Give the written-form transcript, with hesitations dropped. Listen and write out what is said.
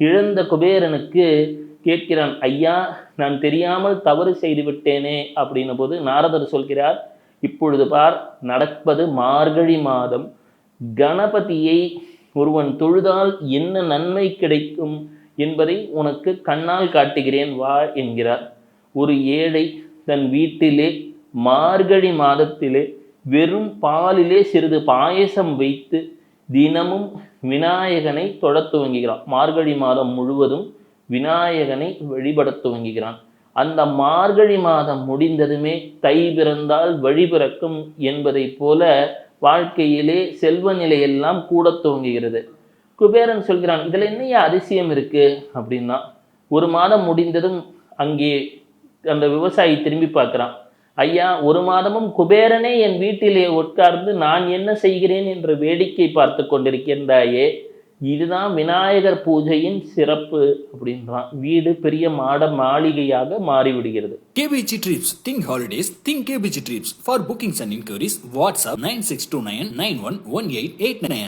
இழந்த குபேரனுக்கு கேட்கிறான், ஐயா நான் தெரியாமல் தவறு செய்து விட்டேனே அப்படின்ன போது நாரதர் சொல்கிறார், இப்பொழுது பார், நடப்பது மார்கழி மாதம், கணபதியை ஒருவன் தொழுதால் என்ன நன்மை கிடைக்கும் என்பதை உனக்கு கண்ணால் காட்டுகிறேன் வா என்கிறார். ஒரு ஏழை தன் வீட்டிலே மார்கழி மாதத்திலே வெறும் பாலிலே சிறிது பாயசம் வைத்து தினமும் விநாயகனை தொழத் துவங்குகிறான். மார்கழி மாதம் முழுவதும் விநாயகனை வழிபட துவங்குகிறான். அந்த மார்கழி மாதம் முடிந்ததுமே தை பிறந்தால் வழி பிறக்கும் என்பதை போல வாழ்க்கையிலே செல்வ நிலையெல்லாம் கூட துவங்குகிறது. குபேரன் சொல்கிறான், இதுல என்னையா அதிசயம் இருக்கு அப்படின்னா, ஒரு மாதம் முடிந்ததும் அங்கே அந்த விவசாயி திரும்பி பார்க்கிறான், ஐயா ஒரு மாதமும் குபேரனே என் வீட்டிலே உட்கார்ந்து நான் என்ன செய்கிறேன் என்று வேடிக்கை பார்த்து கொண்டிருக்கின்றாயே, இதுதான் விநாயகர் பூஜையின் சிறப்பு அப்படின்றான். வீடு பெரிய மாளிகையாக மாறிவிடுகிறது. KBG Trips. Think holidays. Think KBG Trips. For bookings and inquiries, WhatsApp 9629911889.